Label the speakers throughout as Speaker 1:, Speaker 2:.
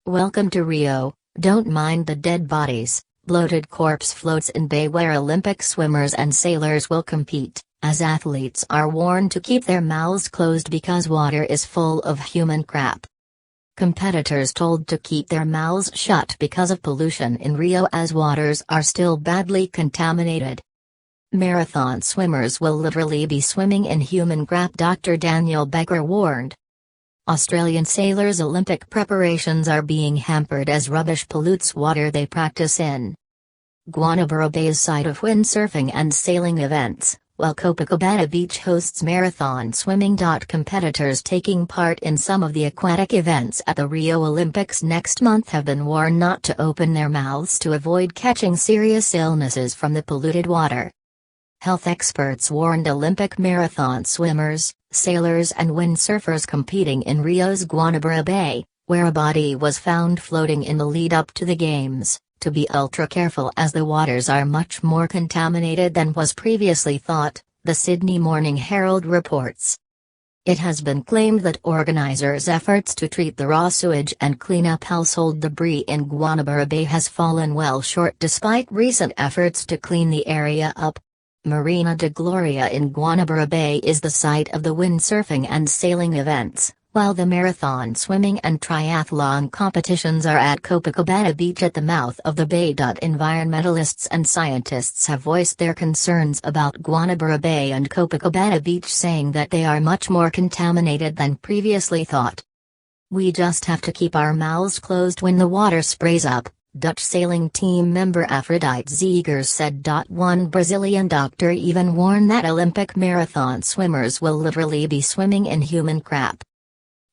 Speaker 1: Welcome to Rio, don't mind the dead bodies. Bloated corpse floats in bay where Olympic swimmers and sailors will compete, as athletes are warned to keep their mouths closed because water is full of human crap. Competitors told to keep their mouths shut because of pollution in Rio as waters are still badly contaminated. Marathon swimmers will literally be swimming in human crap, Dr. Daniel Becker warned. Australian sailors' Olympic preparations are being hampered as rubbish pollutes water they practice in. Guanabara Bay is site of windsurfing and sailing events, while Copacabana Beach hosts marathon swimming. Competitors taking part in some of the aquatic events at the Rio Olympics next month have been warned not to open their mouths to avoid catching serious illnesses from the polluted water. Health experts warned Olympic marathon swimmers, sailors and windsurfers competing in Rio's Guanabara Bay, where a body was found floating in the lead-up to the Games, to be ultra careful as the waters are much more contaminated than was previously thought, the Sydney Morning Herald reports. It has been claimed that organizers' efforts to treat the raw sewage and clean up household debris in Guanabara Bay has fallen well short despite recent efforts to clean the area up. Marina de Gloria in Guanabara Bay is the site of the windsurfing and sailing events, while the marathon swimming and triathlon competitions are at Copacabana Beach at the mouth of the bay. Environmentalists and scientists have voiced their concerns about Guanabara Bay and Copacabana Beach, saying that they are much more contaminated than previously thought. "We just have to keep our mouths closed when the water sprays up," Dutch sailing team member Aphrodite Zegers said. One Brazilian doctor even warned that Olympic marathon swimmers will literally be swimming in human crap.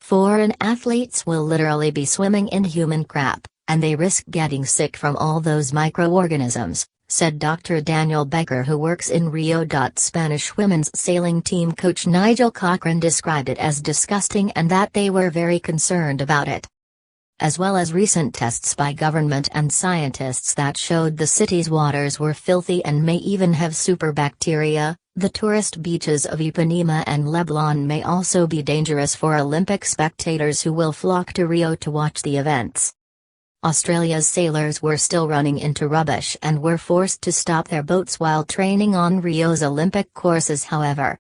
Speaker 1: Foreign athletes will literally be swimming in human crap, and they risk getting sick from all those microorganisms, said Dr. Daniel Becker, who works in Rio. Spanish women's sailing team coach Nigel Cochran described it as disgusting and that they were very concerned about it, as well as recent tests by government and scientists that showed the city's waters were filthy and may even have superbacteria. The tourist beaches of Ipanema and Leblon may also be dangerous for Olympic spectators who will flock to Rio to watch the events. Australia's sailors were still running into rubbish and were forced to stop their boats while training on Rio's Olympic courses, however.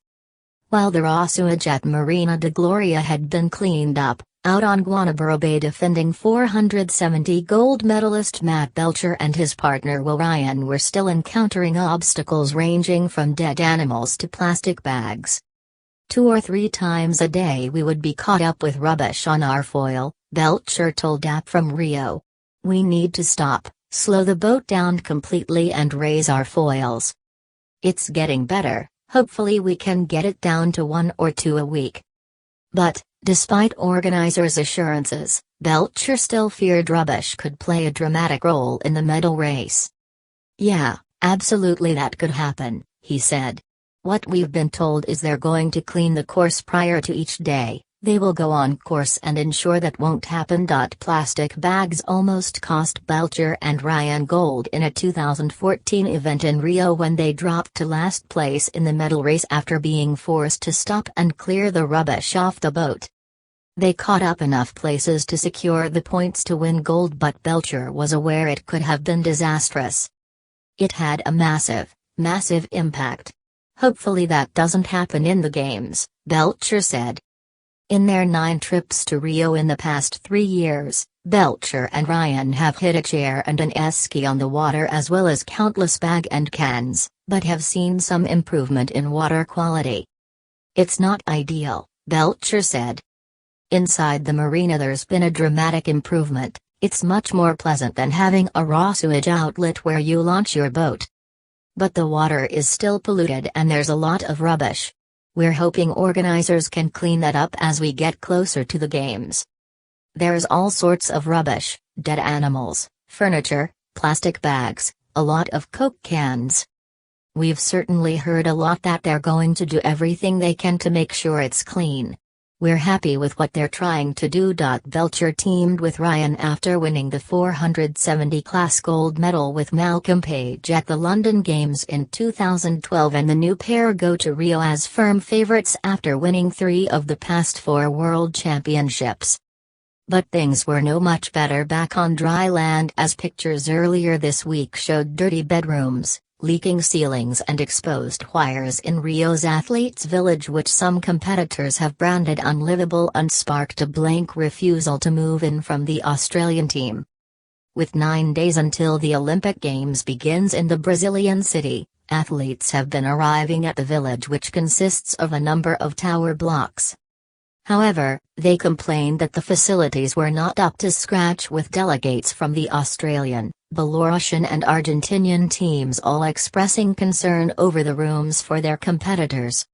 Speaker 1: While the raw sewage at Marina de Gloria had been cleaned up, out on Guanabara Bay defending 470 gold medalist Matt Belcher and his partner Will Ryan were still encountering obstacles ranging from dead animals to plastic bags. 2 or 3 times a day we would be caught up with rubbish on our foil, Belcher told DAP from Rio. "We need to stop, slow the boat down completely and raise our foils. It's getting better, hopefully we can get it down to 1 or 2 a week." But, despite organizers' assurances, Belcher still feared rubbish could play a dramatic role in the medal race. "Yeah, absolutely that could happen," he said. "What we've been told is they're going to clean the course prior to each day. They will go on course and ensure that won't happen." Plastic bags almost cost Belcher and Ryan gold in a 2014 event in Rio when they dropped to last place in the medal race after being forced to stop and clear the rubbish off the boat. They caught up enough places to secure the points to win gold, but Belcher was aware it could have been disastrous. "It had a massive impact. Hopefully that doesn't happen in the Games," Belcher said. In their 9 trips to Rio in the past 3 years, Belcher and Ryan have hit a chair and an esky on the water as well as countless bag and cans, but have seen some improvement in water quality. "It's not ideal," Belcher said. "Inside the marina there's been a dramatic improvement. It's much more pleasant than having a raw sewage outlet where you launch your boat. But the water is still polluted and there's a lot of rubbish. We're hoping organizers can clean that up as we get closer to the Games. There's all sorts of rubbish, dead animals, furniture, plastic bags, a lot of Coke cans. We've certainly heard a lot that they're going to do everything they can to make sure it's clean. We're happy with what they're trying to do." Belcher teamed with Ryan after winning the 470 class gold medal with Malcolm Page at the London Games in 2012, and the new pair go to Rio as firm favourites after winning 3 of the past 4 World Championships. But things were no much better back on dry land, as pictures earlier this week showed dirty bedrooms, leaking ceilings and exposed wires in Rio's Athletes' Village, which some competitors have branded unlivable, and sparked a blank refusal to move in from the Australian team. With 9 days until the Olympic Games begins in the Brazilian city, athletes have been arriving at the village, which consists of a number of tower blocks. However, they complained that the facilities were not up to scratch, with delegates from the Australian, Belarusian and Argentinian teams all expressing concern over the rooms for their competitors.